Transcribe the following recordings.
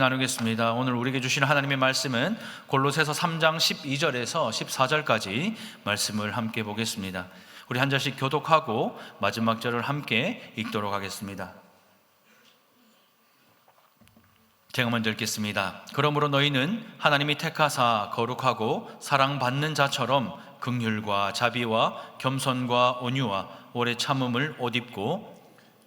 나누겠습니다. 오늘 우리에게 주신 하나님의 말씀은 골로새서 3장 12절에서 14절까지 말씀을 함께 보겠습니다. 우리 한 절씩 교독하고 마지막 절을 함께 읽도록 하겠습니다. 제가 먼저 읽겠습니다. 그러므로 너희는 하나님이 택하사 거룩하고 사랑받는 자처럼 긍휼과 자비와 겸손과 온유와 오래 참음을 옷 입고,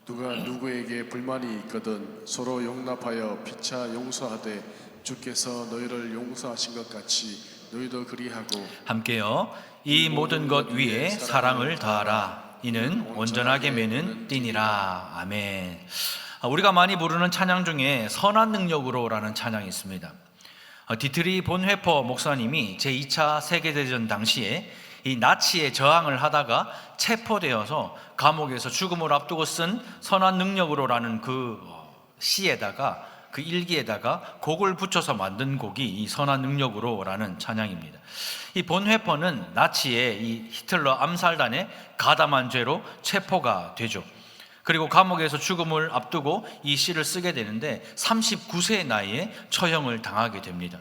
누가 누구에게 불만이 있거든 서로 용납하여 피차 용서하되 주께서 너희를 용서하신 것 같이 너희도 그리하고 함께요. 이 모든 것 위에 사랑을 더하라. 이는 온전하게 매는 띠니라. 아멘. 우리가 많이 부르는 찬양 중에 선한 능력으로라는 찬양이 있습니다. 디트리 본회퍼 목사님이 제2차 세계대전 당시에 이 나치에 저항을 하다가 체포되어서 감옥에서 죽음을 앞두고 쓴 선한 능력으로라는 그 시에다가, 그 일기에다가 곡을 붙여서 만든 곡이 이 선한 능력으로라는 찬양입니다. 이 본회퍼는 나치의 이 히틀러 암살단의 가담한 죄로 체포가 되죠. 그리고 감옥에서 죽음을 앞두고 이 시를 쓰게 되는데 39세의 나이에 처형을 당하게 됩니다.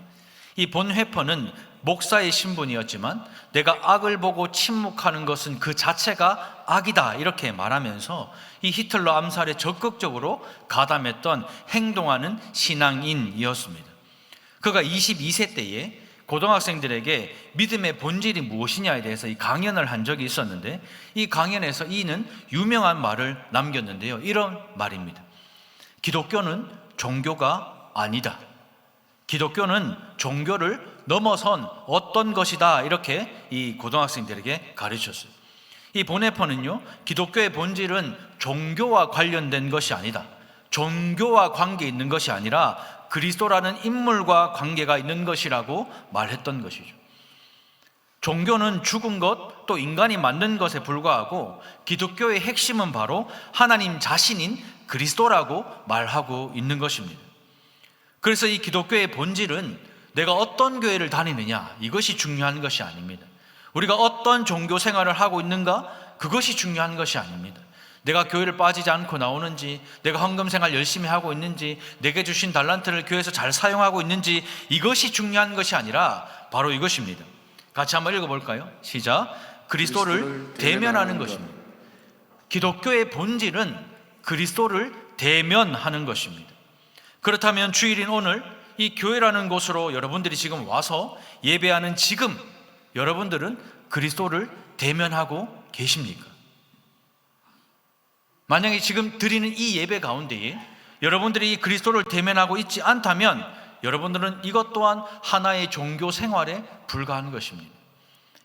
이 본회퍼는 목사의 신분이었지만 내가 악을 보고 침묵하는 것은 그 자체가 악이다 이렇게 말하면서 이 히틀러 암살에 적극적으로 가담했던 행동하는 신앙인이었습니다. 그가 22세 때에 고등학생들에게 믿음의 본질이 무엇이냐에 대해서 이 강연을 한 적이 있었는데, 이 강연에서 이는 유명한 말을 남겼는데요, 이런 말입니다. 기독교는 종교가 아니다. 기독교는 종교를 넘어선 어떤 것이다, 이렇게 이 고등학생들에게 가르쳤어요. 이 본회퍼는요, 기독교의 본질은 종교와 관련된 것이 아니다, 종교와 관계 있는 것이 아니라 그리스도라는 인물과 관계가 있는 것이라고 말했던 것이죠. 종교는 죽은 것, 또 인간이 만든 것에 불과하고 기독교의 핵심은 바로 하나님 자신인 그리스도라고 말하고 있는 것입니다. 그래서 이 기독교의 본질은 내가 어떤 교회를 다니느냐, 이것이 중요한 것이 아닙니다. 우리가 어떤 종교 생활을 하고 있는가, 그것이 중요한 것이 아닙니다. 내가 교회를 빠지지 않고 나오는지, 내가 헌금 생활 열심히 하고 있는지, 내게 주신 달란트를 교회에서 잘 사용하고 있는지, 이것이 중요한 것이 아니라 바로 이것입니다. 같이 한번 읽어볼까요? 시작. 그리스도를 대면하는 것입니다. 기독교의 본질은 그리스도를 대면하는 것입니다. 그렇다면 주일인 오늘 이 교회라는 곳으로 여러분들이 지금 와서 예배하는 지금 여러분들은 그리스도를 대면하고 계십니까? 만약에 지금 드리는 이 예배 가운데에 여러분들이 그리스도를 대면하고 있지 않다면 여러분들은 이것 또한 하나의 종교 생활에 불과한 것입니다.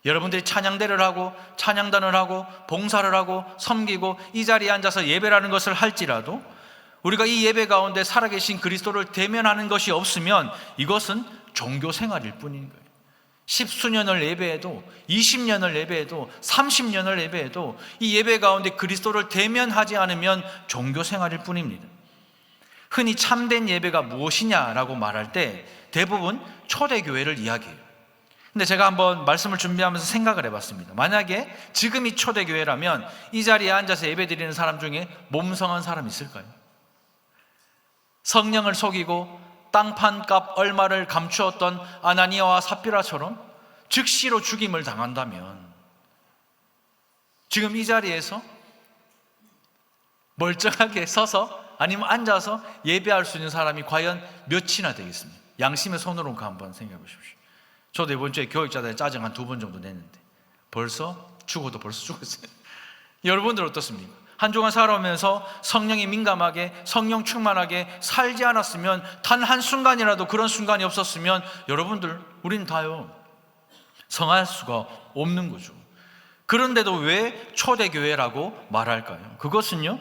여러분들이 찬양대를 하고 찬양단을 하고 봉사를 하고 섬기고 이 자리에 앉아서 예배라는 것을 할지라도 우리가 이 예배 가운데 살아계신 그리스도를 대면하는 것이 없으면 이것은 종교 생활일 뿐인 거예요. 10수년을 예배해도 20년을 예배해도 30년을 예배해도 이 예배 가운데 그리스도를 대면하지 않으면 종교 생활일 뿐입니다. 흔히 참된 예배가 무엇이냐라고 말할 때 대부분 초대교회를 이야기해요. 근데 제가 한번 말씀을 준비하면서 생각을 해봤습니다. 만약에 지금이 초대교회라면 이 자리에 앉아서 예배드리는 사람 중에 몸성한 사람 있을까요? 성령을 속이고 땅판값 얼마를 감추었던 아나니아와 삽비라처럼 즉시로 죽임을 당한다면 지금 이 자리에서 멀쩡하게 서서 아니면 앉아서 예배할 수 있는 사람이 과연 몇이나 되겠습니까? 양심의 손으로 한번 생각해 보십시오. 저도 이번 주에 교육자들의 짜증 한 2번 정도 냈는데 벌써 죽었어요. 여러분들 어떻습니까? 한 주간 살아오면서 성령이 민감하게 성령 충만하게 살지 않았으면, 단 한순간이라도 그런 순간이 없었으면 여러분들 우린 다요 성할 수가 없는 거죠. 그런데도 왜 초대교회라고 말할까요? 그것은요,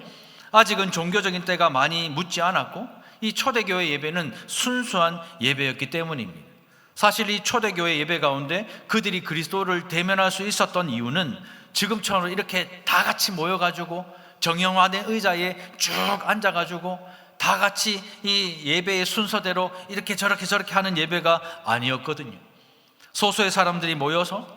아직은 종교적인 때가 많이 묻지 않았고 이 초대교회 예배는 순수한 예배였기 때문입니다. 사실 이 초대교회 예배 가운데 그들이 그리스도를 대면할 수 있었던 이유는 지금처럼 이렇게 다 같이 모여가지고 정형화된 의자에 쭉 앉아가지고 다 같이 이 예배의 순서대로 이렇게 저렇게 하는 예배가 아니었거든요. 소수의 사람들이 모여서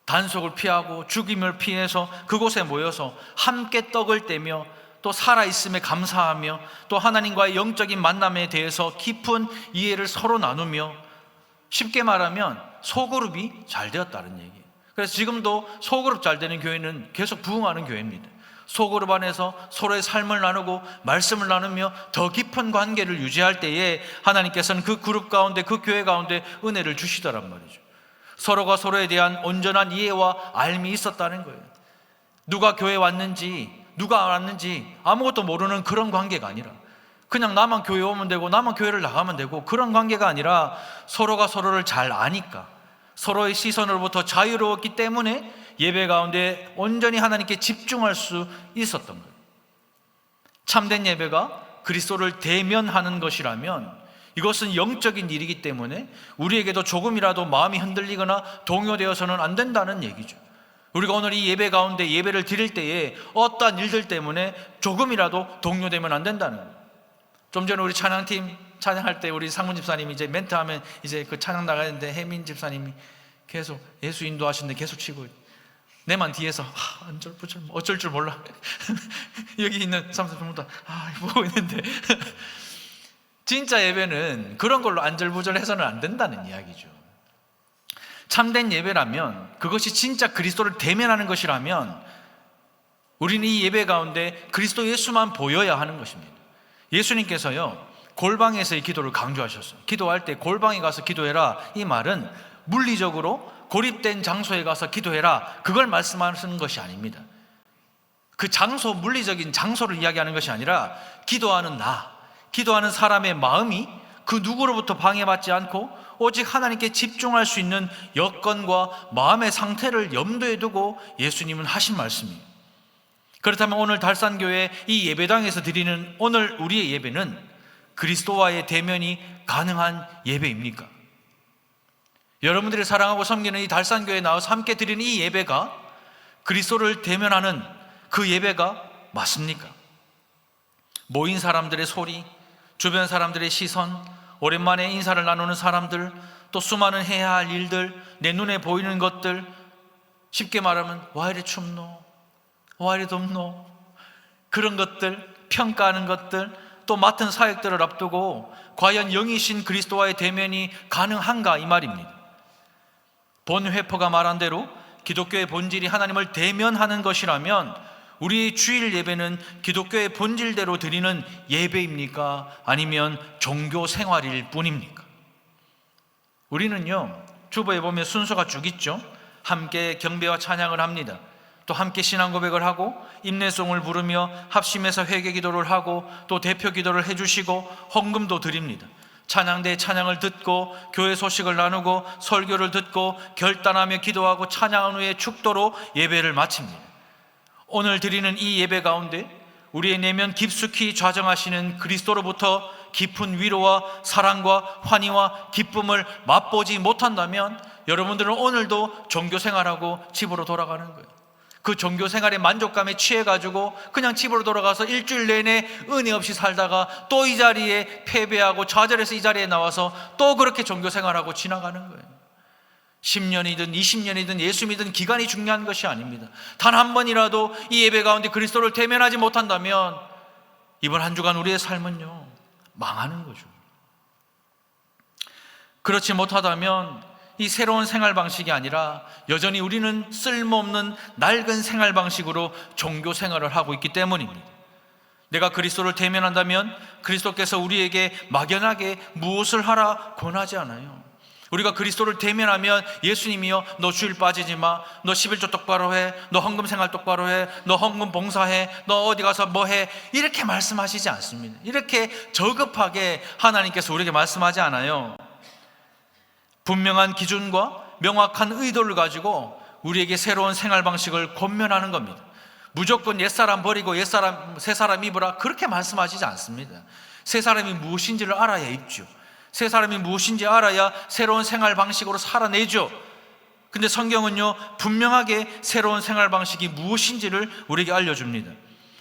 단속을 피하고 죽임을 피해서 그곳에 모여서 함께 떡을 떼며 또 살아있음에 감사하며 또 하나님과의 영적인 만남에 대해서 깊은 이해를 서로 나누며, 쉽게 말하면 소그룹이 잘 되었다는 얘기예요. 그래서 지금도 소그룹 잘 되는 교회는 계속 부흥하는 교회입니다. 소그룹 안에서 서로의 삶을 나누고 말씀을 나누며 더 깊은 관계를 유지할 때에 하나님께서는 그 그룹 가운데, 그 교회 가운데 은혜를 주시더란 말이죠. 서로가 서로에 대한 온전한 이해와 알미 있었다는 거예요. 누가 교회에 왔는지, 누가 안 왔는지 아무것도 모르는 그런 관계가 아니라, 그냥 나만 교회 오면 되고 나만 교회를 나가면 되고, 그런 관계가 아니라 서로가 서로를 잘 아니까, 서로의 시선으로부터 자유로웠기 때문에 예배 가운데 온전히 하나님께 집중할 수 있었던 거예요. 참된 예배가 그리스도를 대면하는 것이라면 이것은 영적인 일이기 때문에 우리에게도 조금이라도 마음이 흔들리거나 동요되어서는 안 된다는 얘기죠. 우리가 오늘 이 예배 가운데 예배를 드릴 때에 어떠한 일들 때문에 조금이라도 동요되면 안 된다는 거예요. 좀 전에 우리 찬양팀 찬양할 때 우리 상문 집사님이 이제 멘트하면 이제 그 찬양 나가는데 혜민 집사님이 계속 예수 인도하시는데 계속 치고, 내만 뒤에서 안절부절 어쩔 줄 몰라 여기 있는 사람들 전부 다 보고 있는데 진짜 예배는 그런 걸로 안절부절해서는 안 된다는 이야기죠. 참된 예배라면, 그것이 진짜 그리스도를 대면하는 것이라면 우리는 이 예배 가운데 그리스도 예수만 보여야 하는 것입니다. 예수님께서요, 골방에서의 기도를 강조하셨어요. 기도할 때 골방에 가서 기도해라, 이 말은 물리적으로 고립된 장소에 가서 기도해라, 그걸 말씀하시는 것이 아닙니다. 그 장소, 물리적인 장소를 이야기하는 것이 아니라 기도하는 기도하는 사람의 마음이 그 누구로부터 방해받지 않고 오직 하나님께 집중할 수 있는 여건과 마음의 상태를 염두에 두고 예수님은 하신 말씀이에요. 그렇다면 오늘 달산교회 이 예배당에서 드리는 오늘 우리의 예배는 그리스도와의 대면이 가능한 예배입니까? 여러분들이 사랑하고 섬기는 이 달산교회에 나와서 함께 드리는 이 예배가 그리스도를 대면하는 그 예배가 맞습니까? 모인 사람들의 소리, 주변 사람들의 시선, 오랜만에 인사를 나누는 사람들, 또 수많은 해야 할 일들, 내 눈에 보이는 것들, 쉽게 말하면 와 이리 춥노, 와 이리 덥노, 그런 것들, 평가하는 것들, 또 맡은 사역들을 앞두고 과연 영이신 그리스도와의 대면이 가능한가, 이 말입니다. 본 회퍼가 말한 대로 기독교의 본질이 하나님을 대면하는 것이라면 우리의 주일 예배는 기독교의 본질대로 드리는 예배입니까? 아니면 종교 생활일 뿐입니까? 우리는요, 주보에 보면 순서가 쭉 있죠. 함께 경배와 찬양을 합니다. 또 함께 신앙 고백을 하고 임내송을 부르며 합심해서 회개 기도를 하고 또 대표 기도를 해주시고 헌금도 드립니다. 찬양대의 찬양을 듣고 교회 소식을 나누고 설교를 듣고 결단하며 기도하고 찬양한 후에 축도로 예배를 마칩니다. 오늘 드리는 이 예배 가운데 우리의 내면 깊숙이 좌정하시는 그리스도로부터 깊은 위로와 사랑과 환희와 기쁨을 맛보지 못한다면 여러분들은 오늘도 종교생활하고 집으로 돌아가는 거예요. 그 종교생활의 만족감에 취해가지고 그냥 집으로 돌아가서 일주일 내내 은혜 없이 살다가 또 이 자리에 패배하고 좌절해서 이 자리에 나와서 또 그렇게 종교생활하고 지나가는 거예요. 10년이든 20년이든 예수 믿은 기간이 중요한 것이 아닙니다. 단 한 번이라도 이 예배 가운데 그리스도를 대면하지 못한다면 이번 한 주간 우리의 삶은요, 망하는 거죠. 그렇지 못하다면 이 새로운 생활 방식이 아니라 여전히 우리는 쓸모없는 낡은 생활 방식으로 종교 생활을 하고 있기 때문입니다. 내가 그리스도를 대면한다면 그리스도께서 우리에게 막연하게 무엇을 하라 권하지 않아요. 우리가 그리스도를 대면하면 예수님이요, 너 주일 빠지지 마, 너 11조 똑바로 해, 너 헌금 생활 똑바로 해, 너 헌금 봉사해, 너 어디 가서 뭐 해, 이렇게 말씀하시지 않습니다. 이렇게 저급하게 하나님께서 우리에게 말씀하지 않아요. 분명한 기준과 명확한 의도를 가지고 우리에게 새로운 생활 방식을 권면하는 겁니다. 무조건 옛사람 버리고 새 사람 입으라, 그렇게 말씀하시지 않습니다. 새 사람이 무엇인지를 알아야 입죠. 새 사람이 무엇인지 알아야 새로운 생활 방식으로 살아내죠. 근데 성경은요, 분명하게 새로운 생활 방식이 무엇인지를 우리에게 알려줍니다.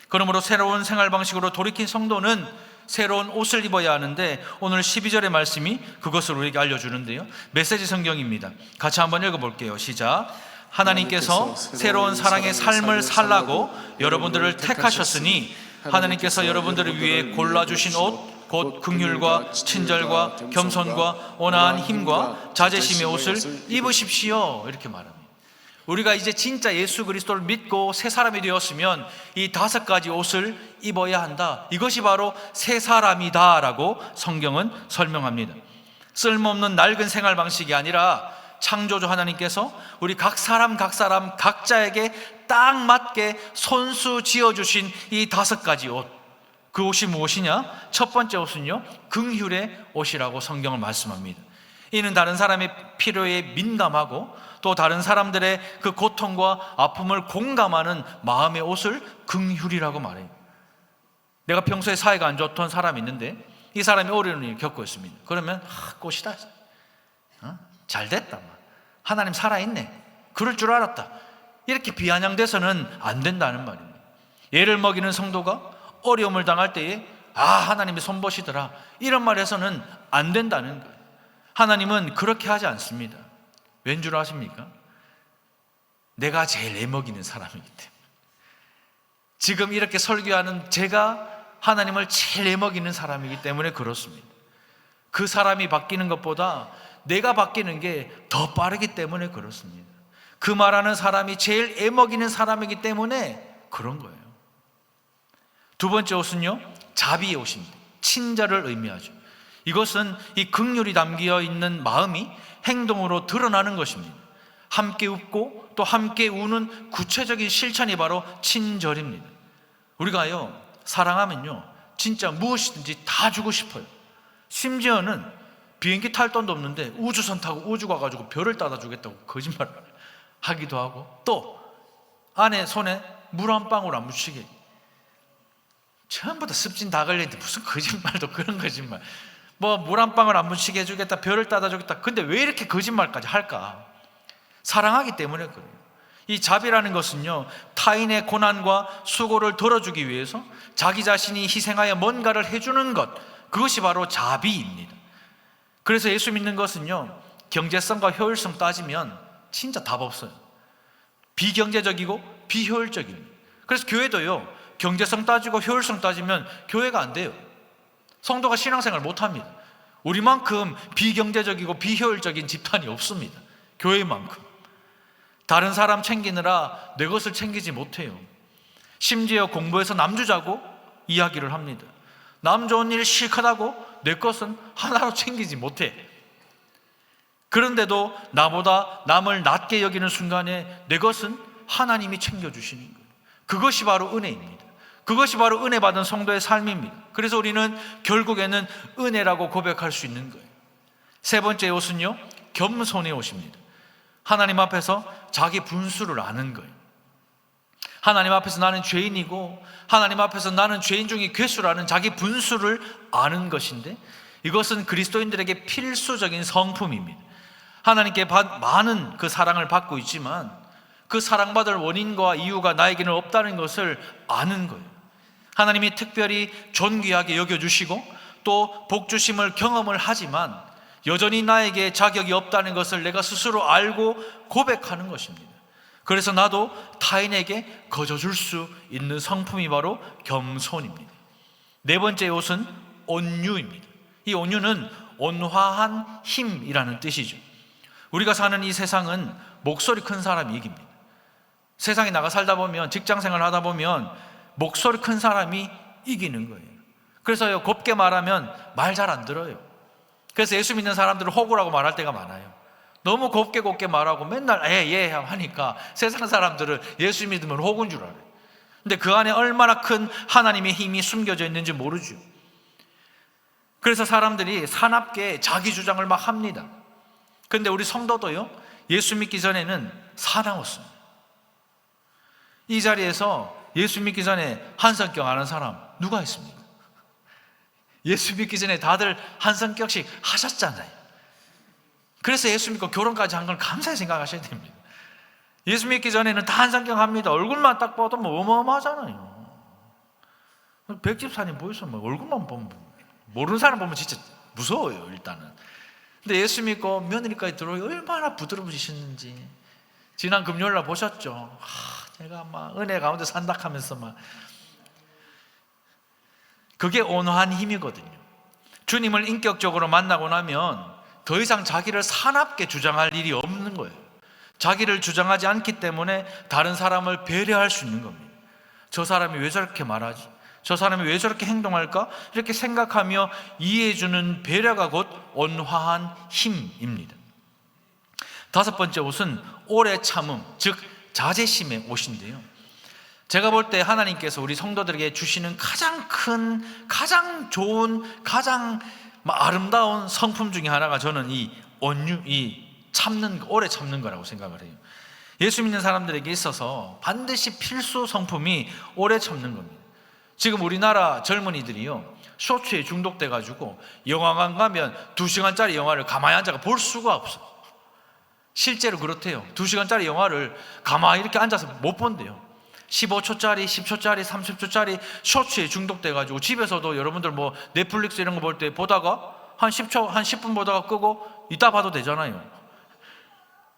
그러므로 새로운 생활 방식으로 돌이킨 성도는 새로운 옷을 입어야 하는데 오늘 12절의 말씀이 그것을 우리에게 알려주는데요, 메시지 성경입니다. 같이 한번 읽어볼게요. 시작. 하나님께서 새로운 사랑의 삶을 살라고 여러분들을 택하셨으니 하나님께서 여러분들을 위해 골라주신 옷 곧 긍휼과 친절과 겸손과 온화한 힘과 자제심의 옷을 입으십시오. 이렇게 말합니다. 우리가 이제 진짜 예수 그리스도를 믿고 새 사람이 되었으면 이 5가지 옷을 입어야 한다. 이것이 바로 새 사람이다 라고 성경은 설명합니다. 쓸모없는 낡은 생활 방식이 아니라 창조주 하나님께서 우리 각 사람 각자에게 딱 맞게 손수 지어주신 이 5가지 옷, 그 옷이 무엇이냐? 첫 번째 옷은요, 긍휼의 옷이라고 성경은 말씀합니다. 이는 다른 사람의 필요에 민감하고 또 다른 사람들의 그 고통과 아픔을 공감하는 마음의 옷을 긍휼이라고 말해요. 내가 평소에 사이가 안 좋던 사람이 있는데 이 사람이 어려운 일을 겪고 있습니다. 그러면 꽃이다, 잘 됐다, 하나님 살아있네, 그럴 줄 알았다, 이렇게 비아냥돼서는 안 된다는 말입니다. 애를 먹이는 성도가 어려움을 당할 때에 하나님이 손보시더라, 이런 말 해서는 안 된다는 거예요. 하나님은 그렇게 하지 않습니다. 왠 줄 아십니까? 내가 제일 애먹이는 사람이기 때문에. 지금 이렇게 설교하는 제가 하나님을 제일 애먹이는 사람이기 때문에 그렇습니다. 그 사람이 바뀌는 것보다 내가 바뀌는 게 더 빠르기 때문에 그렇습니다. 그 말하는 사람이 제일 애먹이는 사람이기 때문에 그런 거예요. 두 번째 옷은요, 자비의 옷입니다. 친절을 의미하죠. 이것은 이 긍휼이 담겨 있는 마음이 행동으로 드러나는 것입니다. 함께 웃고 또 함께 우는 구체적인 실천이 바로 친절입니다. 우리가요, 사랑하면요 진짜 무엇이든지 다 주고 싶어요. 심지어는 비행기 탈 돈도 없는데 우주선 타고 우주 가가지고 별을 따다 주겠다고 거짓말 하기도 하고, 또 아내 손에 물 한 방울 안 묻히게, 처음부터 습진 다 걸리는데 무슨 거짓말도 그런 거짓말, 물 한 방울 안 묻히게 해주겠다, 별을 따다 주겠다. 근데 왜 이렇게 거짓말까지 할까? 사랑하기 때문에 그래요. 이 자비라는 것은요, 타인의 고난과 수고를 덜어주기 위해서 자기 자신이 희생하여 뭔가를 해주는 것, 그것이 바로 자비입니다. 그래서 예수 믿는 것은요, 경제성과 효율성 따지면 진짜 답 없어요. 비경제적이고 비효율적입니다. 그래서 교회도요, 경제성 따지고 효율성 따지면 교회가 안 돼요. 성도가 신앙생활 못합니다. 우리만큼 비경제적이고 비효율적인 집단이 없습니다. 교회만큼. 다른 사람 챙기느라 내 것을 챙기지 못해요. 심지어 공부해서 남 주자고 이야기를 합니다. 남 좋은 일 실컷 하고 내 것은 하나로 챙기지 못해. 그런데도 나보다 남을 낮게 여기는 순간에 내 것은 하나님이 챙겨주시는 거예요. 그것이 바로 은혜입니다. 그것이 바로 은혜 받은 성도의 삶입니다. 그래서 우리는 결국에는 은혜라고 고백할 수 있는 거예요. 세 번째 옷은요, 겸손의 옷입니다. 하나님 앞에서 자기 분수를 아는 거예요. 하나님 앞에서 나는 죄인이고 하나님 앞에서 나는 죄인 중에 괴수라는 자기 분수를 아는 것인데, 이것은 그리스도인들에게 필수적인 성품입니다. 하나님께 많은 그 사랑을 받고 있지만 그 사랑받을 원인과 이유가 나에게는 없다는 것을 아는 거예요. 하나님이 특별히 존귀하게 여겨주시고 또 복주심을 경험을 하지만 여전히 나에게 자격이 없다는 것을 내가 스스로 알고 고백하는 것입니다. 그래서 나도 타인에게 거저줄 수 있는 성품이 바로 겸손입니다. 네 번째 옷은 온유입니다. 이 온유는 온화한 힘이라는 뜻이죠. 우리가 사는 이 세상은 목소리 큰 사람이 이깁니다. 세상에 나가 살다 보면, 직장생활 하다 보면 목소리 큰 사람이 이기는 거예요. 그래서요, 곱게 말하면 말 잘 안 들어요. 그래서 예수 믿는 사람들은 호구라고 말할 때가 많아요. 너무 곱게 말하고 맨날 예 하니까 세상 사람들은 예수 믿으면 호구인 줄 알아요. 근데 그 안에 얼마나 큰 하나님의 힘이 숨겨져 있는지 모르죠. 그래서 사람들이 사납게 자기 주장을 막 합니다. 그런데 우리 성도도요, 예수 믿기 전에는 사나웠습니다. 이 자리에서 예수 믿기 전에 한성격 아는 사람 누가 있습니까? 예수 믿기 전에 다들 한성격씩 하셨잖아요. 그래서 예수 믿고 결혼까지 한 걸 감사히 생각하셔야 됩니다. 예수 믿기 전에는 다 한성격 합니다. 얼굴만 딱 봐도 뭐 어마어마하잖아요. 백집사님 보이소, 얼굴만 보면 모르는 사람 보면 진짜 무서워요, 일단은. 근데 예수 믿고 며느리까지 들어오기 얼마나 부드러우시는지 지난 금요일날 보셨죠? 제가 막 은혜 가운데 산닥하면서 막 그게 온화한 힘이거든요. 주님을 인격적으로 만나고 나면 더 이상 자기를 사납게 주장할 일이 없는 거예요. 자기를 주장하지 않기 때문에 다른 사람을 배려할 수 있는 겁니다. 저 사람이 왜 저렇게 말하지? 저 사람이 왜 저렇게 행동할까? 이렇게 생각하며 이해해주는 배려가 곧 온화한 힘입니다. 다섯 번째 옷은 오래 참음, 즉 자제심의 옷인데요. 제가 볼 때 하나님께서 우리 성도들에게 주시는 가장 큰, 가장 좋은, 가장 아름다운 성품 중에 하나가 저는 이 온유, 이 참는, 오래 참는 거라고 생각을 해요. 예수 믿는 사람들에게 있어서 반드시 필수 성품이 오래 참는 겁니다. 지금 우리나라 젊은이들이요, 쇼츠에 중독돼 가지고 영화관 가면 2시간짜리 영화를 가만히 앉아서 볼 수가 없어요. 실제로 그렇대요. 2시간짜리 영화를 가만히 이렇게 앉아서 못 본대요. 15초짜리, 10초짜리, 30초짜리 쇼츠에 중독돼 가지고 집에서도 여러분들 뭐 넷플릭스 이런 거 볼 때 보다가 한 10초, 한 10분 보다가 끄고 이따 봐도 되잖아요.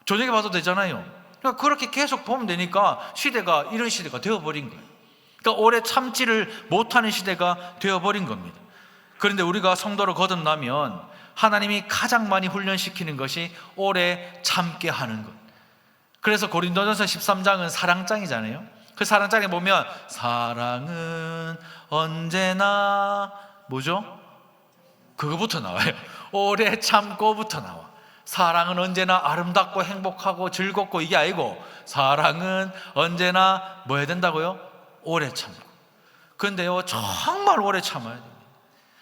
저녁에 봐도 되잖아요. 그러니까 그렇게 계속 보면 되니까 시대가 이런 시대가 되어버린 거예요. 그러니까 오래 참지를 못하는 시대가 되어버린 겁니다. 그런데 우리가 성도로 거듭나면 하나님이 가장 많이 훈련시키는 것이 오래 참게 하는 것. 그래서 고린도전서 13장은 사랑장이잖아요. 그 사랑장에 보면 사랑은 언제나 뭐죠? 그거부터 나와요. 오래 참고부터 나와. 사랑은 언제나 아름답고 행복하고 즐겁고 이게 아니고 사랑은 언제나 뭐 해야 된다고요? 오래 참고. 그런데요, 정말 오래 참아야 됩니다.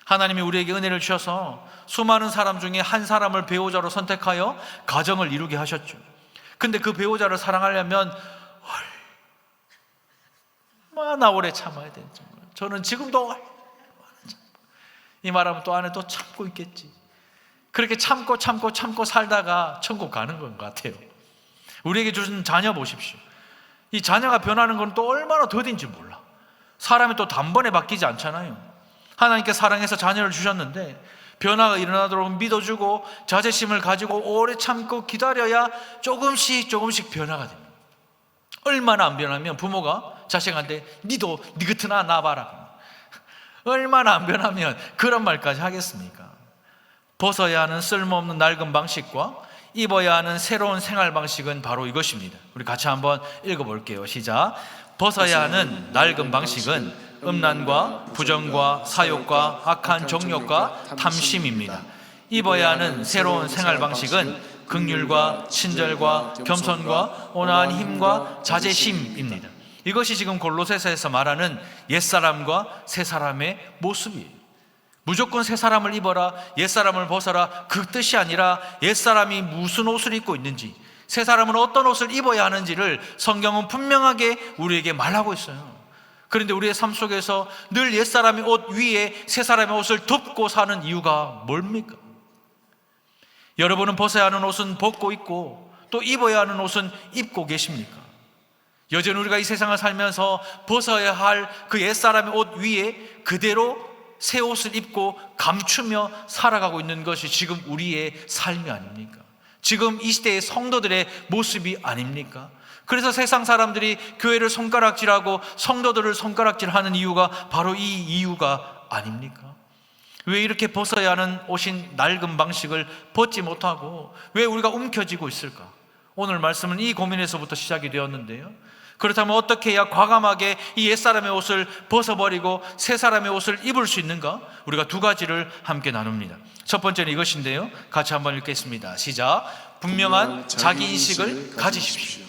하나님이 우리에게 은혜를 주셔서 수많은 사람 중에 한 사람을 배우자로 선택하여 가정을 이루게 하셨죠. 근데 그 배우자를 사랑하려면 얼마나 오래 참아야 되는지. 저는 지금도 얼마나 이 말하면 또 안에 또 참고 있겠지. 그렇게 참고 살다가 천국 가는 것 같아요. 우리에게 주신 자녀 보십시오. 이 자녀가 변하는 건 또 얼마나 더딘지 몰라. 사람이 또 단번에 바뀌지 않잖아요. 하나님께 사랑해서 자녀를 주셨는데 변화가 일어나도록 믿어주고 자제심을 가지고 오래 참고 기다려야 조금씩 변화가 됩니다. 얼마나 안 변하면 부모가 자식한테 니도 니 같은 아 낳아봐라. 얼마나 안 변하면 그런 말까지 하겠습니까? 벗어야 하는 쓸모없는 낡은 방식과 입어야 하는 새로운 생활 방식은 바로 이것입니다. 우리 같이 한번 읽어볼게요. 시작. 벗어야 하는 낡은 방식은 음란과 부정과 사욕과 악한 정욕과 탐심입니다. 입어야 하는 새로운 생활 방식은 긍휼과 친절과 겸손과 온화한 힘과 자제심입니다. 이것이 지금 골로새서에서 말하는 옛사람과 새사람의 모습이에요. 무조건 새사람을 입어라, 옛사람을 벗어라, 그 뜻이 아니라 옛사람이 무슨 옷을 입고 있는지, 새사람은 어떤 옷을 입어야 하는지를 성경은 분명하게 우리에게 말하고 있어요. 그런데 우리의 삶 속에서 늘 옛사람의 옷 위에 새사람의 옷을 덮고 사는 이유가 뭡니까? 여러분은 벗어야 하는 옷은 벗고 있고 또 입어야 하는 옷은 입고 계십니까? 여전히 우리가 이 세상을 살면서 벗어야 할 그 옛사람의 옷 위에 그대로 새 옷을 입고 감추며 살아가고 있는 것이 지금 우리의 삶이 아닙니까? 지금 이 시대의 성도들의 모습이 아닙니까? 그래서 세상 사람들이 교회를 손가락질하고 성도들을 손가락질하는 이유가 바로 이 이유가 아닙니까? 왜 이렇게 벗어야 하는 옷인 낡은 방식을 벗지 못하고 왜 우리가 움켜쥐고 있을까? 오늘 말씀은 이 고민에서부터 시작이 되었는데요. 그렇다면 어떻게 해야 과감하게 이 옛사람의 옷을 벗어버리고 새 사람의 옷을 입을 수 있는가? 우리가 두 가지를 함께 나눕니다. 첫 번째는 이것인데요, 같이 한번 읽겠습니다. 시작. 분명한 자기인식을 가지십시오.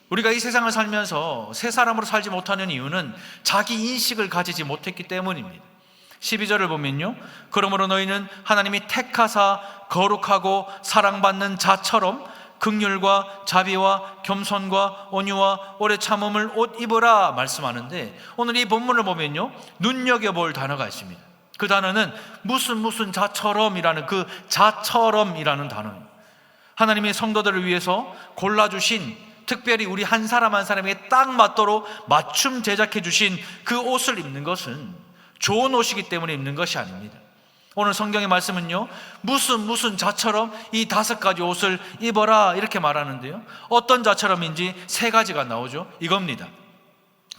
우리가 이 세상을 살면서 새 사람으로 살지 못하는 이유는 자기인식을 가지지 못했기 때문입니다. 12절을 보면요, 그러므로 너희는 하나님이 택하사 거룩하고 사랑받는 자처럼 긍휼과 자비와 겸손과 온유와 오래 참음을 옷 입으라 말씀하는데, 오늘 이 본문을 보면요, 눈여겨볼 단어가 있습니다. 그 단어는 무슨 자처럼이라는 그 자처럼이라는 단어예요. 하나님이 성도들을 위해서 골라주신, 특별히 우리 한 사람 한 사람에게 딱 맞도록 맞춤 제작해 주신 그 옷을 입는 것은 좋은 옷이기 때문에 입는 것이 아닙니다. 오늘 성경의 말씀은요, 무슨 자처럼 이 5가지 옷을 입어라 이렇게 말하는데요, 어떤 자처럼인지 3가지가 나오죠. 이겁니다.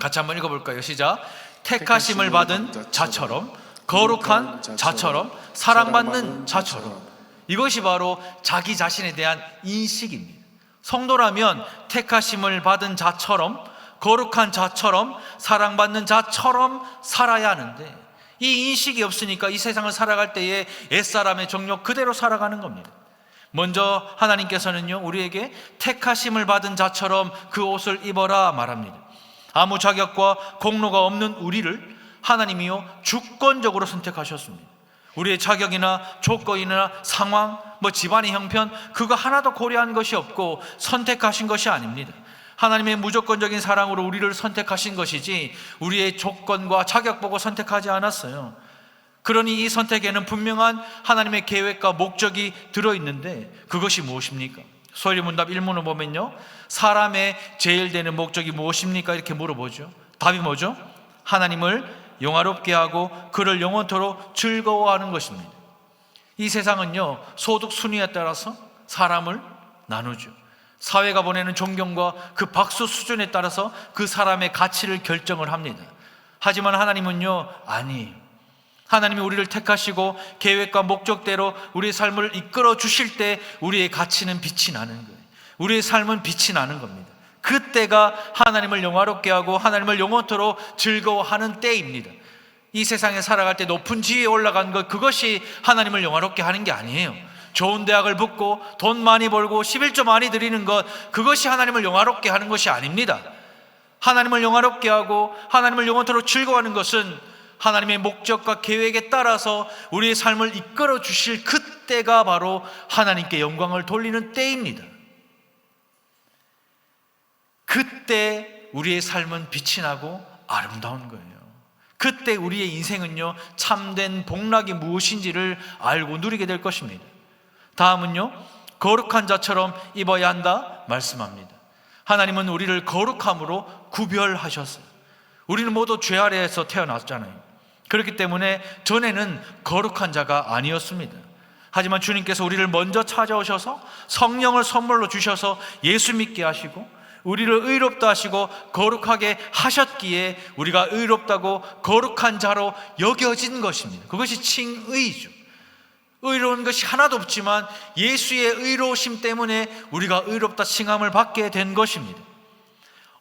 같이 한번 읽어볼까요? 시작. 택하심을 받은 자처럼, 거룩한 자처럼, 사랑받는 자처럼. 이것이 바로 자기 자신에 대한 인식입니다. 성도라면 택하심을 받은 자처럼, 거룩한 자처럼, 사랑받는 자처럼 살아야 하는데, 이 인식이 없으니까 이 세상을 살아갈 때에 옛사람의 정욕 그대로 살아가는 겁니다. 먼저 하나님께서는요, 우리에게 택하심을 받은 자처럼 그 옷을 입어라 말합니다. 아무 자격과 공로가 없는 우리를 하나님이요 주권적으로 선택하셨습니다. 우리의 자격이나 조건이나 상황, 집안의 형편, 그거 하나도 고려한 것이 없고 선택하신 것이 아닙니다. 하나님의 무조건적인 사랑으로 우리를 선택하신 것이지 우리의 조건과 자격 보고 선택하지 않았어요. 그러니 이 선택에는 분명한 하나님의 계획과 목적이 들어있는데, 그것이 무엇입니까? 소리문답 1문을 보면요, 사람의 제일 되는 목적이 무엇입니까? 이렇게 물어보죠. 답이 뭐죠? 하나님을 영화롭게 하고 그를 영원토록 즐거워하는 것입니다. 이 세상은요, 소득 순위에 따라서 사람을 나누죠. 사회가 보내는 존경과 그 박수 수준에 따라서 그 사람의 가치를 결정을 합니다. 하지만 하나님은요, 아니에요. 하나님이 우리를 택하시고 계획과 목적대로 우리의 삶을 이끌어 주실 때 우리의 가치는 빛이 나는 거예요. 우리의 삶은 빛이 나는 겁니다. 그때가 하나님을 영화롭게 하고 하나님을 영원토록 즐거워하는 때입니다. 이 세상에 살아갈 때 높은 지위에 올라간 것, 그것이 하나님을 영화롭게 하는 게 아니에요. 좋은 대학을 붙고 돈 많이 벌고 11조 많이 드리는 것, 그것이 하나님을 영화롭게 하는 것이 아닙니다. 하나님을 영화롭게 하고 하나님을 영원토록 즐거워하는 것은 하나님의 목적과 계획에 따라서 우리의 삶을 이끌어 주실 그때가 바로 하나님께 영광을 돌리는 때입니다. 그때 우리의 삶은 빛이 나고 아름다운 거예요. 그때 우리의 인생은요, 참된 복락이 무엇인지를 알고 누리게 될 것입니다. 다음은요, 거룩한 자처럼 입어야 한다 말씀합니다. 하나님은 우리를 거룩함으로 구별하셨어요. 우리는 모두 죄 아래에서 태어났잖아요. 그렇기 때문에 전에는 거룩한 자가 아니었습니다. 하지만 주님께서 우리를 먼저 찾아오셔서 성령을 선물로 주셔서 예수 믿게 하시고 우리를 의롭다 하시고 거룩하게 하셨기에 우리가 의롭다고 거룩한 자로 여겨진 것입니다. 그것이 칭의죠. 의로운 것이 하나도 없지만 예수의 의로우심 때문에 우리가 의롭다 칭함을 받게 된 것입니다.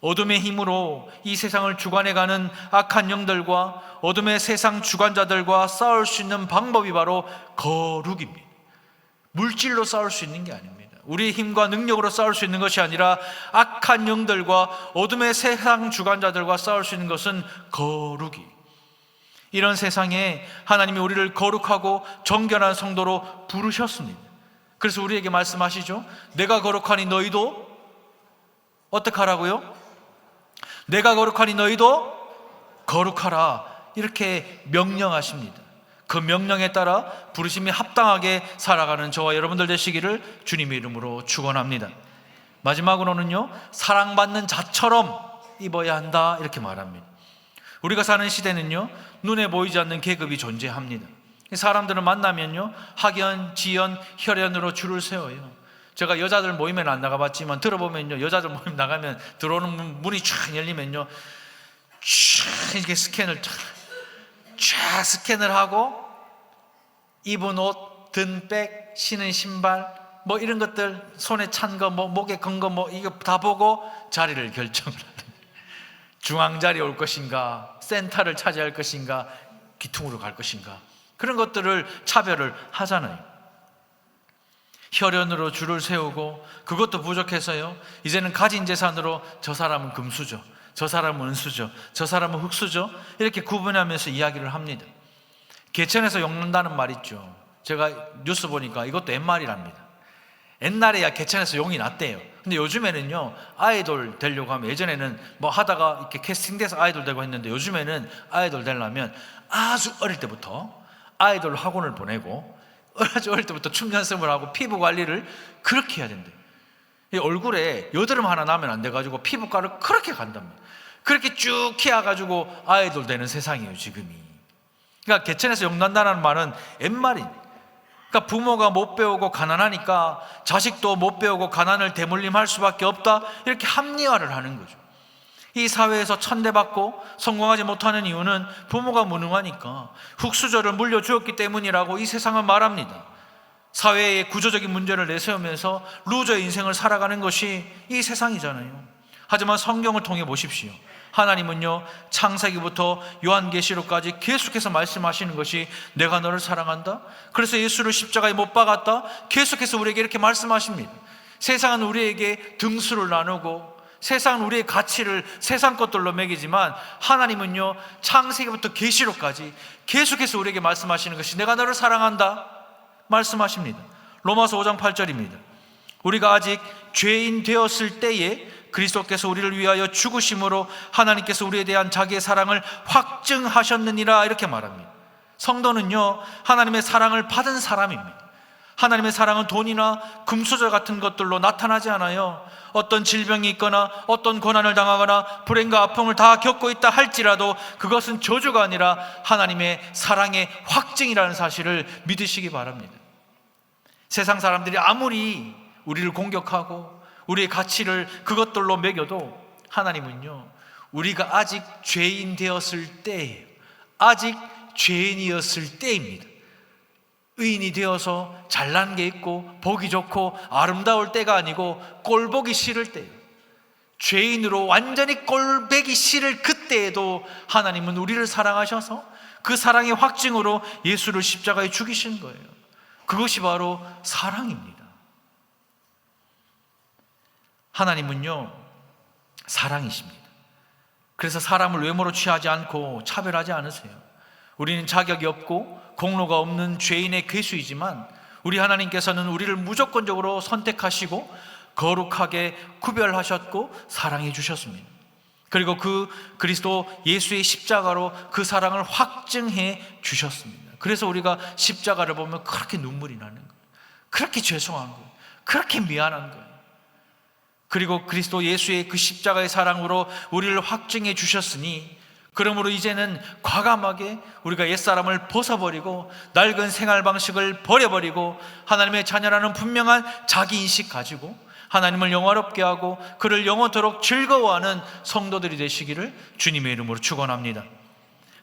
어둠의 힘으로 이 세상을 주관해가는 악한 영들과 어둠의 세상 주관자들과 싸울 수 있는 방법이 바로 거룩입니다. 물질로 싸울 수 있는 게 아닙니다. 우리의 힘과 능력으로 싸울 수 있는 것이 아니라 악한 영들과 어둠의 세상 주관자들과 싸울 수 있는 것은 거룩이. 이런 세상에 하나님이 우리를 거룩하고 정결한 성도로 부르셨습니다. 그래서 우리에게 말씀하시죠. 내가 거룩하니 너희도 어떻게 하라고요? 내가 거룩하니 너희도 거룩하라, 이렇게 명령하십니다. 그 명령에 따라 부르심이 합당하게 살아가는 저와 여러분들 되시기를 주님의 이름으로 축원합니다. 마지막으로는요, 사랑받는 자처럼 입어야 한다, 이렇게 말합니다. 우리가 사는 시대는요, 눈에 보이지 않는 계급이 존재합니다. 사람들을 만나면요, 학연, 지연, 혈연으로 줄을 세워요. 제가 여자들 모임에는 안 나가봤지만 들어보면요, 여자들 모임 나가면 들어오는 문이 쫙 열리면요, 쫙 이렇게 스캔을 쫙 스캔을 하고 입은 옷, 든 백, 신은 신발, 이런 것들, 손에 찬 거, 목에 건 거, 이거 다 보고 자리를 결정을 하는. 중앙자리에 올 것인가, 센터를 차지할 것인가, 기퉁으로 갈 것인가, 그런 것들을 차별을 하잖아요. 혈연으로 줄을 세우고, 그것도 부족해서요, 이제는 가진 재산으로 저 사람은 금수저, 저 사람은 은수저, 저 사람은 흙수저, 이렇게 구분하면서 이야기를 합니다. 개천에서 욕는다는 말 있죠. 제가 뉴스 보니까 이것도 옛말이랍니다. 옛날에야 개천에서 용이 났대요. 근데 요즘에는요, 아이돌 되려고 하면, 예전에는 하다가 이렇게 캐스팅돼서 아이돌 되고 했는데, 요즘에는 아이돌 되려면 아주 어릴 때부터 아이돌 학원을 보내고 아주 어릴 때부터 춤 연습을 하고 피부 관리를 그렇게 해야 된대요. 얼굴에 여드름 하나 나면 안 돼가지고 피부과를 그렇게 간답니다. 그렇게 쭉 키워가지고 아이돌 되는 세상이에요, 지금이. 그러니까 개천에서 욕난다는 말은 옛말입니다. 그러니까 부모가 못 배우고 가난하니까 자식도 못 배우고 가난을 대물림할 수밖에 없다, 이렇게 합리화를 하는 거죠. 이 사회에서 천대받고 성공하지 못하는 이유는 부모가 무능하니까 흙수저를 물려주었기 때문이라고 이 세상은 말합니다. 사회의 구조적인 문제를 내세우면서 루저의 인생을 살아가는 것이 이 세상이잖아요. 하지만 성경을 통해 보십시오. 하나님은요, 창세기부터 요한계시록까지 계속해서 말씀하시는 것이 내가 너를 사랑한다, 그래서 예수를 십자가에 못 박았다, 계속해서 우리에게 이렇게 말씀하십니다. 세상은 우리에게 등수를 나누고 세상은 우리의 가치를 세상 것들로 매기지만 하나님은요, 창세기부터 계시록까지 계속해서 우리에게 말씀하시는 것이 내가 너를 사랑한다 말씀하십니다. 로마서 5장 8절입니다. 우리가 아직 죄인 되었을 때에 그리스도께서 우리를 위하여 죽으심으로 하나님께서 우리에 대한 자기의 사랑을 확증하셨느니라, 이렇게 말합니다. 성도는요, 하나님의 사랑을 받은 사람입니다. 하나님의 사랑은 돈이나 금수저 같은 것들로 나타나지 않아요. 어떤 질병이 있거나 어떤 고난을 당하거나 불행과 아픔을 다 겪고 있다 할지라도 그것은 저주가 아니라 하나님의 사랑의 확증이라는 사실을 믿으시기 바랍니다. 세상 사람들이 아무리 우리를 공격하고 우리의 가치를 그것들로 매겨도 하나님은요, 우리가 아직 죄인 되었을 때예요. 아직 죄인이었을 때입니다. 의인이 되어서 잘난 게 있고 보기 좋고 아름다울 때가 아니고 꼴보기 싫을 때예요. 죄인으로 완전히 꼴보기 싫을 그때에도 하나님은 우리를 사랑하셔서 그 사랑의 확증으로 예수를 십자가에 죽이신 거예요. 그것이 바로 사랑입니다. 하나님은요, 사랑이십니다. 그래서 사람을 외모로 취하지 않고 차별하지 않으세요. 우리는 자격이 없고 공로가 없는 죄인의 괴수이지만 우리 하나님께서는 우리를 무조건적으로 선택하시고 거룩하게 구별하셨고 사랑해 주셨습니다. 그리고 그 그리스도 예수의 십자가로 그 사랑을 확증해 주셨습니다. 그래서 우리가 십자가를 보면 그렇게 눈물이 나는 거예요. 그렇게 죄송한 거예요. 그렇게 미안한 거예요. 그리고 그리스도 예수의 그 십자가의 사랑으로 우리를 확증해 주셨으니, 그러므로 이제는 과감하게 우리가 옛사람을 벗어버리고 낡은 생활 방식을 버려버리고 하나님의 자녀라는 분명한 자기인식 가지고 하나님을 영화롭게 하고 그를 영원토록 즐거워하는 성도들이 되시기를 주님의 이름으로 축원합니다.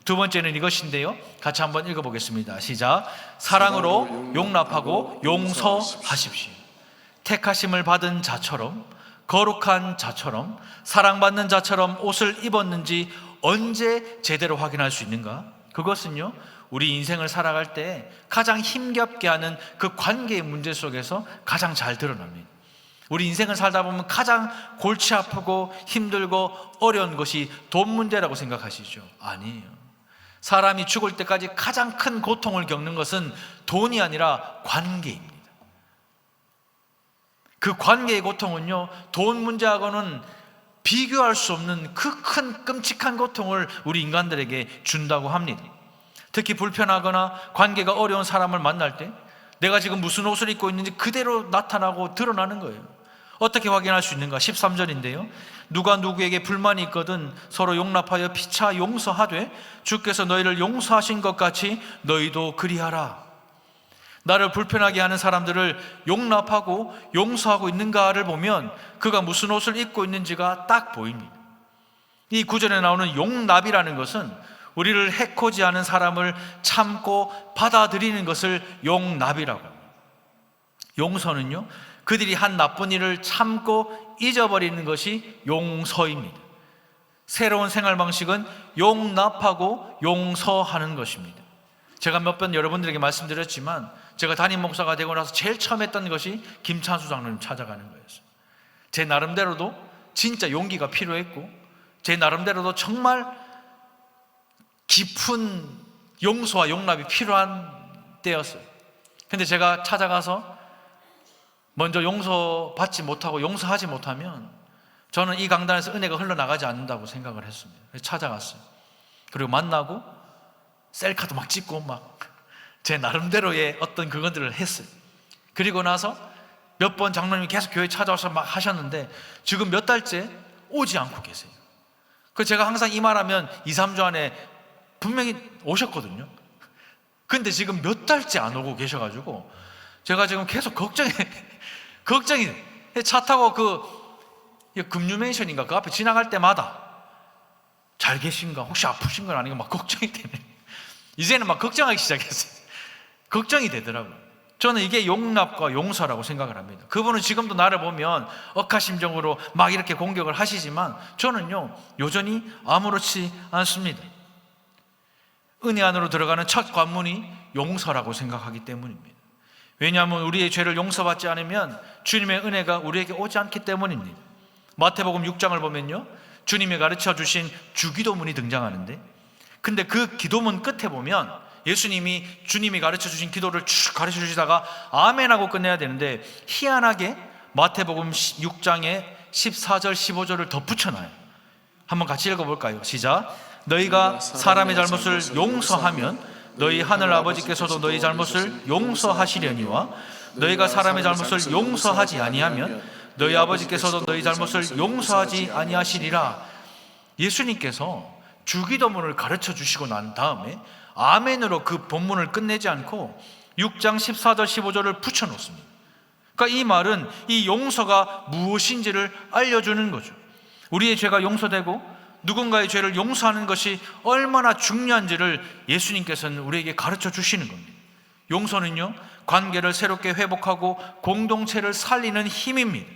두 번째는 이것인데요, 같이 한번 읽어보겠습니다. 시작. 사랑으로 용납하고 용서하십시오. 택하심을 받은 자처럼, 거룩한 자처럼, 사랑받는 자처럼 옷을 입었는지 언제 제대로 확인할 수 있는가? 그것은요, 우리 인생을 살아갈 때 가장 힘겹게 하는 그 관계의 문제 속에서 가장 잘 드러납니다. 우리 인생을 살다 보면 가장 골치 아프고 힘들고 어려운 것이 돈 문제라고 생각하시죠? 아니에요. 사람이 죽을 때까지 가장 큰 고통을 겪는 것은 돈이 아니라 관계입니다. 그 관계의 고통은요, 돈 문제하고는 비교할 수 없는 그 큰 끔찍한 고통을 우리 인간들에게 준다고 합니다. 특히 불편하거나 관계가 어려운 사람을 만날 때 내가 지금 무슨 옷을 입고 있는지 그대로 나타나고 드러나는 거예요. 어떻게 확인할 수 있는가? 13절인데요. 누가 누구에게 불만이 있거든 서로 용납하여 피차 용서하되 주께서 너희를 용서하신 것 같이 너희도 그리하라. 나를 불편하게 하는 사람들을 용납하고 용서하고 있는가를 보면 그가 무슨 옷을 입고 있는지가 딱 보입니다. 이 구절에 나오는 용납이라는 것은 우리를 해코지 하는 사람을 참고 받아들이는 것을 용납이라고 합니다. 용서는요, 그들이 한 나쁜 일을 참고 잊어버리는 것이 용서입니다. 새로운 생활 방식은 용납하고 용서하는 것입니다. 제가 몇 번 여러분들에게 말씀드렸지만 제가 담임 목사가 되고 나서 제일 처음 했던 것이 김찬수 장로님 찾아가는 거였어요. 제 나름대로도 진짜 용기가 필요했고 제 나름대로도 정말 깊은 용서와 용납이 필요한 때였어요. 근데 제가 찾아가서 먼저 용서받지 못하고 용서하지 못하면 저는 이 강단에서 은혜가 흘러나가지 않는다고 생각을 했습니다. 그래서 찾아갔어요. 그리고 만나고 셀카도 막 찍고 막 제 나름대로의 어떤 그것들을 했어요. 그리고 나서 몇 번 장로님이 계속 교회 찾아와서 막 하셨는데 지금 몇 달째 오지 않고 계세요. 그래서 제가 항상 이 말하면 2, 3주 안에 분명히 오셨거든요. 근데 지금 몇 달째 안 오고 계셔가지고 제가 지금 계속 걱정이 차 타고 그 금유맨션인가 그 앞에 지나갈 때마다 잘 계신가? 혹시 아프신 건 아닌가? 막 걱정이 되네. 이제는 막 걱정하기 시작했어요. 걱정이 되더라고요. 저는 이게 용납과 용서라고 생각을 합니다. 그분은 지금도 나를 보면 억하심정으로 막 이렇게 공격을 하시지만 저는요, 여전히 아무렇지 않습니다. 은혜 안으로 들어가는 첫 관문이 용서라고 생각하기 때문입니다. 왜냐하면 우리의 죄를 용서받지 않으면 주님의 은혜가 우리에게 오지 않기 때문입니다. 마태복음 6장을 보면요, 주님이 가르쳐 주신 주기도문이 등장하는데, 근데 그 기도문 끝에 보면 예수님이 주님이 가르쳐 주신 기도를 쭉 가르쳐 주시다가 아멘하고 끝내야 되는데, 희한하게 마태복음 6장에 14절 15절을 덧붙여놔요. 한번 같이 읽어볼까요? 시작. 너희가 사람의 잘못을 용서하면 너희 하늘 아버지께서도 너희 잘못을 용서하시려니와 너희가 사람의 잘못을 용서하지 아니하면 너희 아버지께서도 너희 잘못을 용서하지 아니하시리라. 예수님께서 주기도문을 가르쳐 주시고 난 다음에 아멘으로 그 본문을 끝내지 않고 6장 14절 15절을 붙여놓습니다. 그러니까 이 말은 이 용서가 무엇인지를 알려주는 거죠. 우리의 죄가 용서되고 누군가의 죄를 용서하는 것이 얼마나 중요한지를 예수님께서는 우리에게 가르쳐 주시는 겁니다. 용서는요, 관계를 새롭게 회복하고 공동체를 살리는 힘입니다.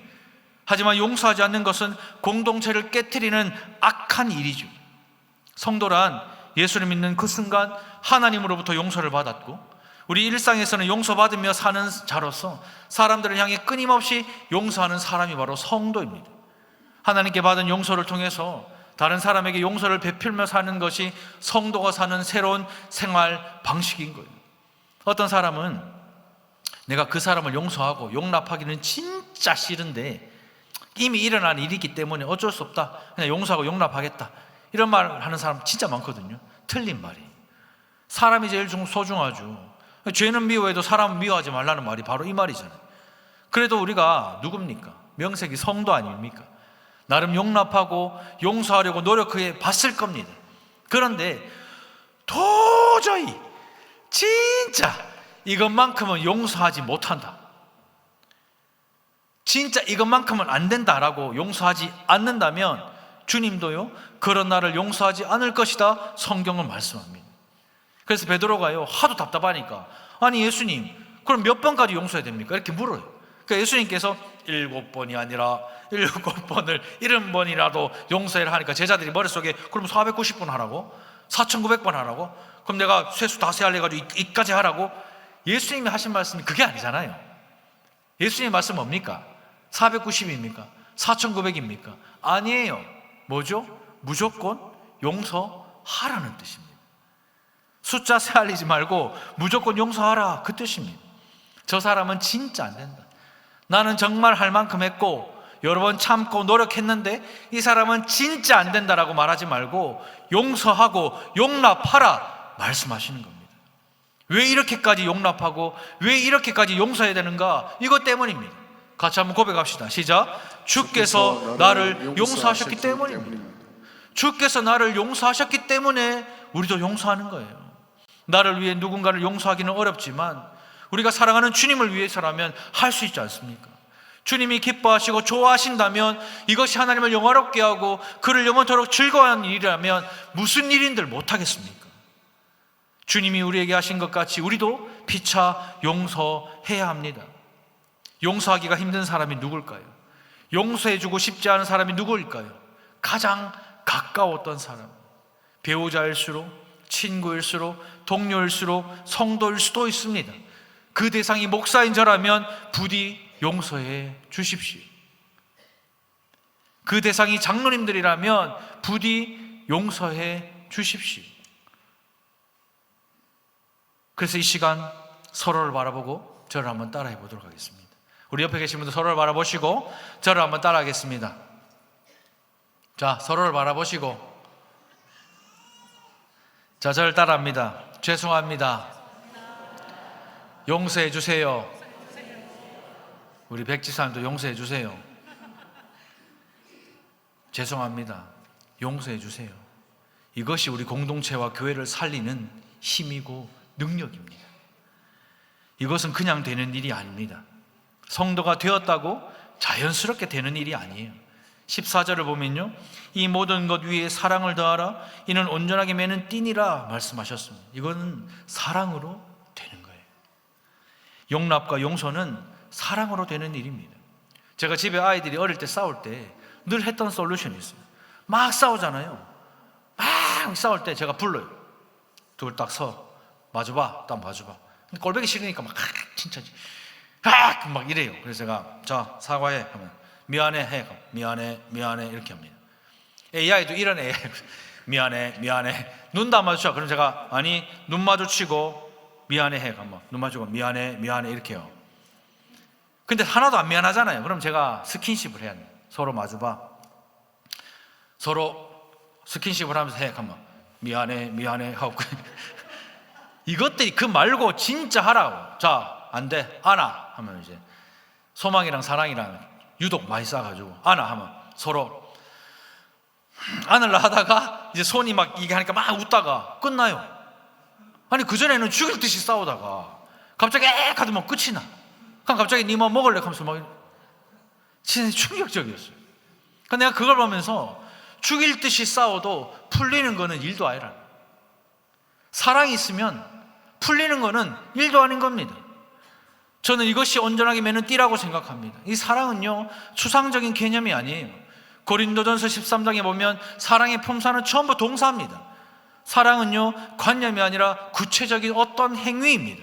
하지만 용서하지 않는 것은 공동체를 깨트리는 악한 일이죠. 성도란 예수를 믿는 그 순간 하나님으로부터 용서를 받았고, 우리 일상에서는 용서받으며 사는 자로서 사람들을 향해 끊임없이 용서하는 사람이 바로 성도입니다. 하나님께 받은 용서를 통해서 다른 사람에게 용서를 베풀며 사는 것이 성도가 사는 새로운 생활 방식인 거예요. 어떤 사람은 내가 그 사람을 용서하고 용납하기는 진짜 싫은데 이미 일어난 일이기 때문에 어쩔 수 없다, 그냥 용서하고 용납하겠다, 이런 말 하는 사람 진짜 많거든요. 틀린 말이에요. 사람이 제일 소중하죠. 죄는 미워해도 사람은 미워하지 말라는 말이 바로 이 말이잖아요. 그래도 우리가 누굽니까? 명색이 성도 아닙니까? 나름 용납하고 용서하려고 노력해 봤을 겁니다. 그런데 도저히 진짜 이것만큼은 용서하지 못한다, 진짜 이것만큼은 안 된다라고 용서하지 않는다면 주님도요, 그런 나를 용서하지 않을 것이다 성경은 말씀합니다. 그래서 베드로가요, 하도 답답하니까 아니 예수님, 그럼 몇 번까지 용서해야 됩니까? 이렇게 물어요. 그러니까 예수님께서 7번이 아니라 7번을 70번이라도 용서해라 하니까 제자들이 머릿속에 그럼 490번 하라고? 4900번 하라고? 그럼 내가 쇠수 다 세알려가지고 이까지 하라고? 예수님이 하신 말씀이 그게 아니잖아요. 예수님의 말씀 뭡니까? 490입니까? 4900입니까? 아니에요. 뭐죠? 무조건 용서하라는 뜻입니다. 숫자 세알리지 말고 무조건 용서하라, 그 뜻입니다. 저 사람은 진짜 안 된다, 나는 정말 할 만큼 했고 여러 번 참고 노력했는데 이 사람은 진짜 안 된다라고 말하지 말고 용서하고 용납하라 말씀하시는 겁니다. 왜 이렇게까지 용납하고 왜 이렇게까지 용서해야 되는가? 이것 때문입니다. 같이 한번 고백합시다. 시작. 주께서 나를 용서하셨기 때문입니다. 주께서 나를 용서하셨기 때문에 우리도 용서하는 거예요. 나를 위해 누군가를 용서하기는 어렵지만 우리가 사랑하는 주님을 위해서라면 할 수 있지 않습니까? 주님이 기뻐하시고 좋아하신다면 이것이 하나님을 영화롭게 하고 그를 영원토록 즐거워하는 일이라면 무슨 일인들 못하겠습니까? 주님이 우리에게 하신 것 같이 우리도 피차 용서해야 합니다. 용서하기가 힘든 사람이 누굴까요? 용서해주고 싶지 않은 사람이 누구일까요? 가장 가까웠던 사람, 배우자일수록, 친구일수록, 동료일수록, 성도일 수도 있습니다. 그 대상이 목사인 저라면 부디 용서해 주십시오. 그 대상이 장로님들이라면 부디 용서해 주십시오. 그래서 이 시간 서로를 바라보고 저를 한번 따라해 보도록 하겠습니다. 우리 옆에 계신 분들 서로를 바라보시고 저를 한번 따라하겠습니다. 자, 서로를 바라보시고 자, 저를 따라합니다. 죄송합니다. 용서해 주세요. 우리 백지사님도 용서해 주세요. 죄송합니다. 용서해 주세요. 이것이 우리 공동체와 교회를 살리는 힘이고 능력입니다. 이것은 그냥 되는 일이 아닙니다. 성도가 되었다고 자연스럽게 되는 일이 아니에요. 14절을 보면요, 이 모든 것 위에 사랑을 더하라. 이는 온전하게 매는 띠니라 말씀하셨습니다. 이거는 사랑으로 되는 거예요. 용납과 용서는 사랑으로 되는 일입니다. 제가 집에 아이들이 어릴 때 싸울 때 늘 했던 솔루션이 있어요. 막 싸우잖아요. 막 싸울 때 제가 불러요. 둘 딱 서, 마주봐, 딱 마주봐. 근데 꼴보기 싫으니까 막 진짜 막 이래요. 그래서 제가 자, 사과해 하면 미안해 해. 미안해 이렇게 합니다. AI도 이런 AI. 미안해 눈 다 마주쳐. 그럼 제가 아니 눈 마주치고 미안해 해. 눈 마주치고 미안해 이렇게 해요. 근데 하나도 안 미안하잖아요. 그럼 제가 스킨십을 해야 돼요. 서로 마주봐. 서로 스킨십을 하면서 해. 미안해 하고 이것들이 그 말고 진짜 하라고. 자, 안 돼. 안아 하면 이제 소망이랑 사랑이랑 유독 많이 싸가지고 안아 하면 서로 안으려 하다가 이제 손이 막 이게 하니까 막 웃다가 끝나요. 아니 그전에는 죽일 듯이 싸우다가 갑자기 액 하더만 끝이 나. 그럼 갑자기 니 뭐 먹을래? 하면서 막 진짜 충격적이었어요. 그러니까 내가 그걸 보면서 죽일 듯이 싸워도 풀리는 거는 일도 아니라, 사랑이 있으면 풀리는 거는 일도 아닌 겁니다. 저는 이것이 온전하게 매는 띠라고 생각합니다. 이 사랑은요, 추상적인 개념이 아니에요. 고린도전서 13장에 보면 사랑의 품사는 전부 동사입니다. 사랑은요, 관념이 아니라 구체적인 어떤 행위입니다.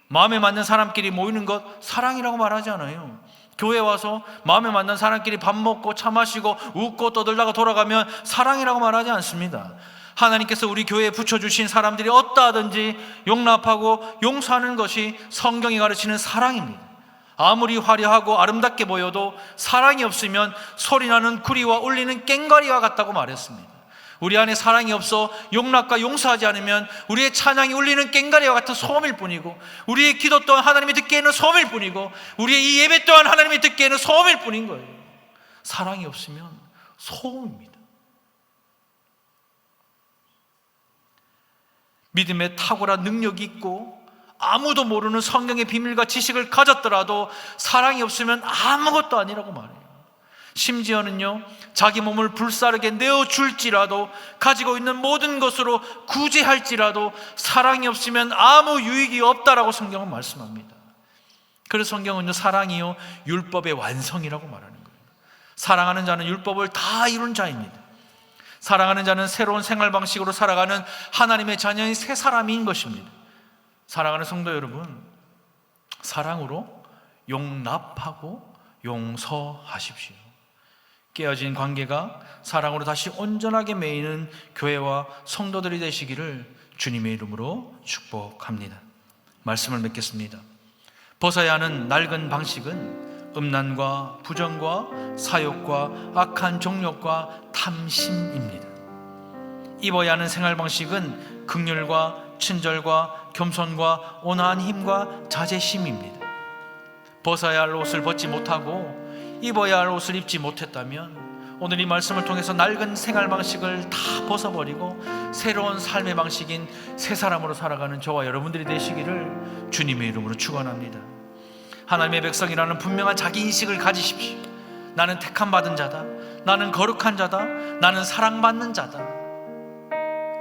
마음에 맞는 사람끼리 모이는 것 사랑이라고 말하지 않아요. 교회 와서 마음에 맞는 사람끼리 밥 먹고 차 마시고 웃고 떠들다가 돌아가면 사랑이라고 말하지 않습니다. 하나님께서 우리 교회에 붙여주신 사람들이 어떠하든지 용납하고 용서하는 것이 성경이 가르치는 사랑입니다. 아무리 화려하고 아름답게 보여도 사랑이 없으면 소리나는 구리와 울리는 꽹과리와 같다고 말했습니다. 우리 안에 사랑이 없어 용납과 용서하지 않으면 우리의 찬양이 울리는 꽹과리와 같은 소음일 뿐이고, 우리의 기도 또한 하나님이 듣기에는 소음일 뿐이고, 우리의 이 예배 또한 하나님이 듣기에는 소음일 뿐인 거예요. 사랑이 없으면 소음입니다. 믿음에 탁월한 능력이 있고 아무도 모르는 성경의 비밀과 지식을 가졌더라도 사랑이 없으면 아무것도 아니라고 말해요. 심지어는요, 자기 몸을 불사르게 내어줄지라도, 가지고 있는 모든 것으로 구제할지라도 사랑이 없으면 아무 유익이 없다라고 성경은 말씀합니다. 그래서 성경은요, 사랑이요 율법의 완성이라고 말하는 거예요. 사랑하는 자는 율법을 다 이룬 자입니다. 사랑하는 자는 새로운 생활 방식으로 살아가는 하나님의 자녀인 새 사람인 것입니다. 사랑하는 성도 여러분, 사랑으로 용납하고 용서하십시오. 깨어진 관계가 사랑으로 다시 온전하게 매이는 교회와 성도들이 되시기를 주님의 이름으로 축복합니다. 말씀을 맺겠습니다. 벗어야 하는 낡은 방식은 음란과 부정과 사욕과 악한 정욕과 탐심입니다. 입어야 하는 생활 방식은 긍휼과 친절과 겸손과 온화한 힘과 자제심입니다. 벗어야 할 옷을 벗지 못하고 입어야 할 옷을 입지 못했다면 오늘 이 말씀을 통해서 낡은 생활 방식을 다 벗어버리고 새로운 삶의 방식인 새 사람으로 살아가는 저와 여러분들이 되시기를 주님의 이름으로 축원합니다. 하나님의 백성이라는 분명한 자기 인식을 가지십시오. 나는 택함 받은 자다. 나는 거룩한 자다. 나는 사랑받는 자다.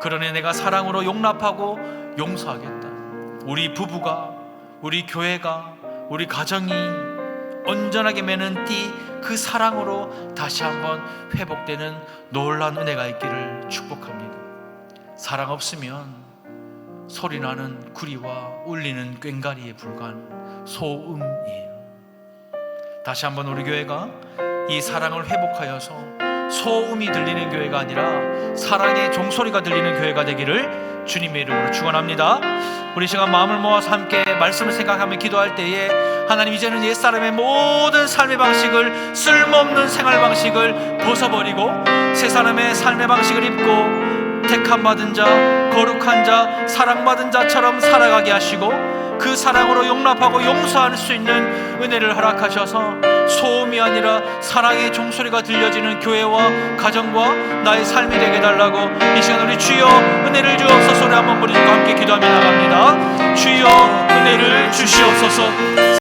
그러니 내가 사랑으로 용납하고 용서하겠다. 우리 부부가, 우리 교회가, 우리 가정이 온전하게 매는 띠, 그 사랑으로 다시 한번 회복되는 놀라운 은혜가 있기를 축복합니다. 사랑 없으면 소리나는 구리와 울리는 꽹과리에 불과한 소음이에요. 다시 한번 우리 교회가 이 사랑을 회복하여서 소음이 들리는 교회가 아니라 사랑의 종소리가 들리는 교회가 되기를 주님의 이름으로 축원합니다. 우리 시간 마음을 모아서 함께 말씀을 생각하며 기도할 때에 하나님, 이제는 옛사람의 모든 삶의 방식을, 쓸모없는 생활 방식을 벗어버리고 새 사람의 삶의 방식을 입고 택함 받은 자, 거룩한 자, 사랑받은 자처럼 살아가게 하시고 그 사랑으로 용납하고 용서할 수 있는 은혜를 허락하셔서 소음이 아니라 사랑의 종소리가 들려지는 교회와 가정과 나의 삶이 되게 해달라고 이 시간 우리 주여 은혜를 주옵소서 한번 부르짖고 함께 기도하며 나갑니다. 주여 은혜를 주시옵소서.